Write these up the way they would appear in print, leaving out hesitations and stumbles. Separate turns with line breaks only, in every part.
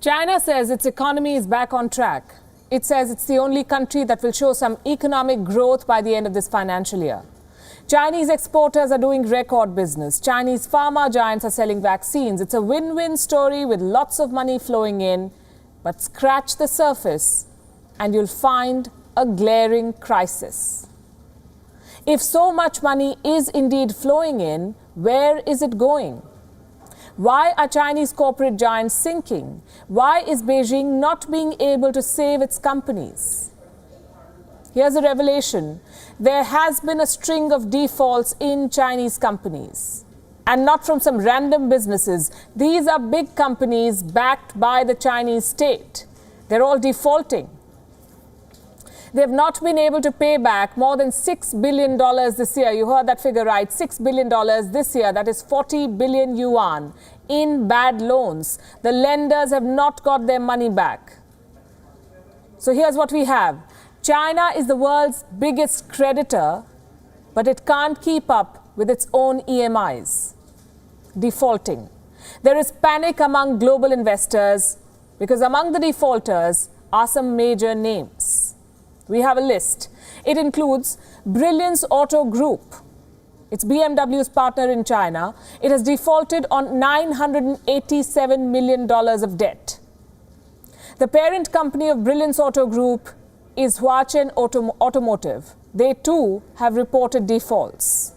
China says its economy is back on track. It says it's the only country that will show some economic growth by the end of this financial year. Chinese exporters are doing record business. Chinese pharma giants are selling vaccines. It's a win-win story with lots of money flowing in. But scratch the surface and you'll find a glaring crisis. If so much money is indeed flowing in, where is it going? Why are Chinese corporate giants sinking? Why is Beijing not being able to save its companies? Here's a revelation. There has been a string of defaults in Chinese companies. And not from some random businesses. These are big companies backed by the Chinese state. They're all defaulting. They've not been able to pay back more than $6 billion this year. You heard that figure right, $6 billion this year. That is 40 billion yuan in bad loans. The lenders have not got their money back. So here's what we have. China is the world's biggest creditor, but it can't keep up with its own EMIs. Defaulting. There is panic among global investors because among the defaulters are some major names. We have a list. It includes Brilliance Auto Group. It's BMW's partner in China. It has defaulted on $987 million of debt. The parent company of Brilliance Auto Group is Huachen Automotive. They too have reported defaults.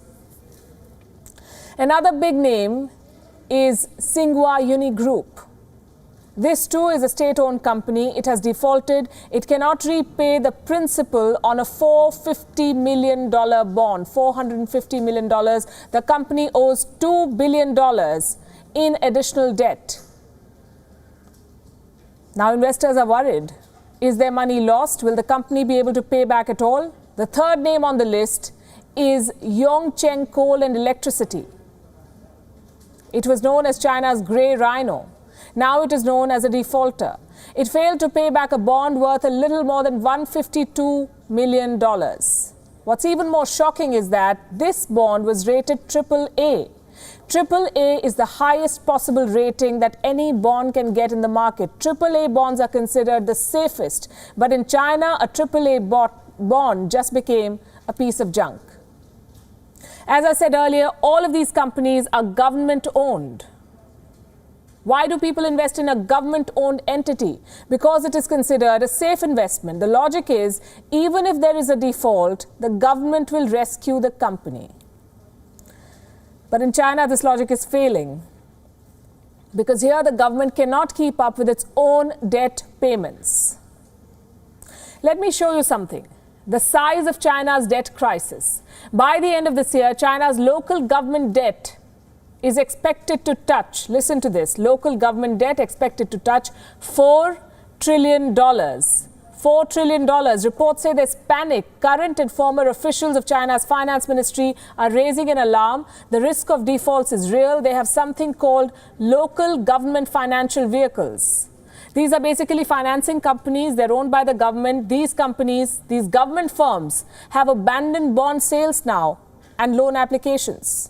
Another big name is Tsinghua Uni Group. This too is a state-owned company. It has defaulted. It cannot repay the principal on a $450 million bond, $450 million. The company owes $2 billion in additional debt. Now investors are worried. Is their money lost? Will the company be able to pay back at all? The third name on the list is Yongcheng Coal and Electricity. It was known as China's Grey Rhino. Now it is known as a defaulter. It failed to pay back a bond worth a little more than $152 million. What's even more shocking is that this bond was rated AAA. AAA is the highest possible rating that any bond can get in the market. AAA bonds are considered the safest. But in China, a AAA bond just became a piece of junk. As I said earlier, all of these companies are government-owned. Why do people invest in a government-owned entity? Because it is considered a safe investment. The logic is, even if there is a default, the government will rescue the company. But in China, this logic is failing. Because here, the government cannot keep up with its own debt payments. Let me show you something. The size of China's debt crisis. By the end of this year, China's local government debt is expected to touch, listen to this, local government debt expected to touch $4 trillion. $4 trillion. Reports say there's panic. Current and former officials of China's finance ministry are raising an alarm. The risk of defaults is real. They have something called local government financial vehicles. These are basically financing companies. They're owned by the government. These companies, these government firms have abandoned bond sales now and loan applications.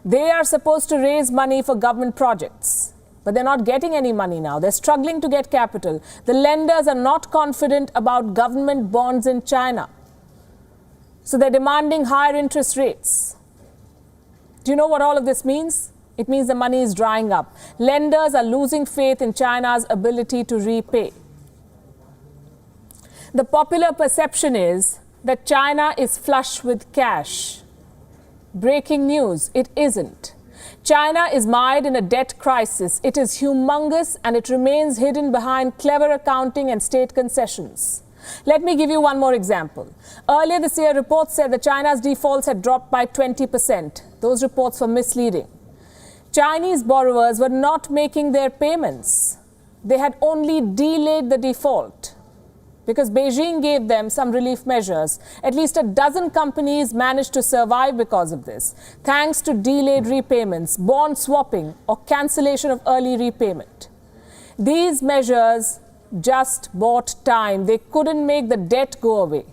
They are supposed to raise money for government projects, but they're not getting any money now. They're struggling to get capital. The lenders are not confident about government bonds in China. So they're demanding higher interest rates. Do you know what all of this means? It means the money is drying up. Lenders are losing faith in China's ability to repay. The popular perception is that China is flush with cash. Breaking news, it isn't. China is mired in a debt crisis. It is humongous and it remains hidden behind clever accounting and state concessions. Let me give you one more example. Earlier this year, reports said that China's defaults had dropped by 20%. Those reports were misleading. Chinese borrowers were not making their payments. They had only delayed the default because Beijing gave them some relief measures. At least a dozen companies managed to survive because of this, thanks to delayed repayments, bond swapping, or cancellation of early repayment. These measures just bought time. They couldn't make the debt go away.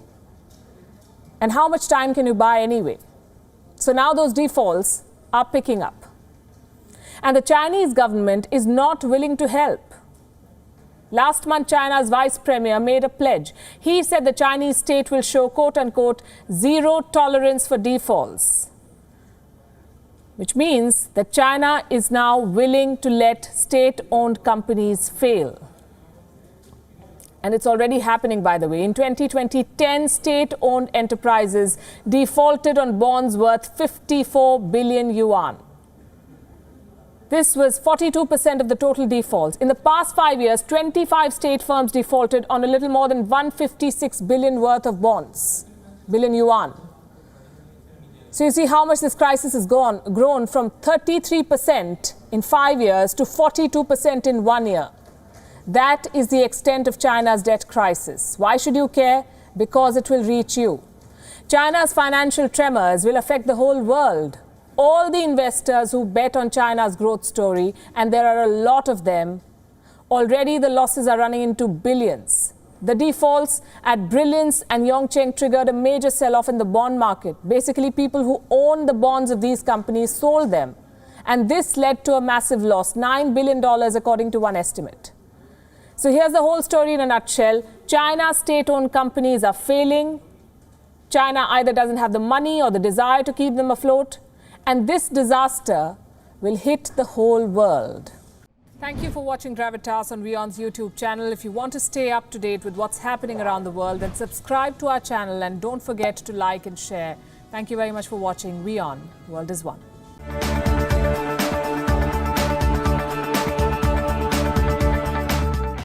And how much time can you buy anyway? So now those defaults are picking up. And the Chinese government is not willing to help. Last month, China's vice premier made a pledge. He said the Chinese state will show, quote-unquote, zero tolerance for defaults, which means that China is now willing to let state-owned companies fail. And it's already happening, by the way. In 2020, 10 state-owned enterprises defaulted on bonds worth 54 billion yuan. This was 42% of the total defaults. In the past 5 years, 25 state firms defaulted on a little more than 156 billion worth of bonds, billion yuan. So you see how much this crisis has grown from 33% in 5 years to 42% in 1 year. That is the extent of China's debt crisis. Why should you care? Because it will reach you. China's financial tremors will affect the whole world. All the investors who bet on China's growth story, and there are a lot of them, already the losses are running into billions. The defaults at Brilliance and Yongcheng triggered a major sell-off in the bond market. Basically, people who own the bonds of these companies sold them. And this led to a massive loss, $9 billion according to one estimate. So here's the whole story in a nutshell. China's state-owned companies are failing. China either doesn't have the money or the desire to keep them afloat. And this disaster will hit the whole world. Thank you for watching Gravitas on WION's YouTube channel. If you want to stay up to date with what's happening around the world, then subscribe to our channel and don't forget to like and share. Thank you very much for watching WION. World is One.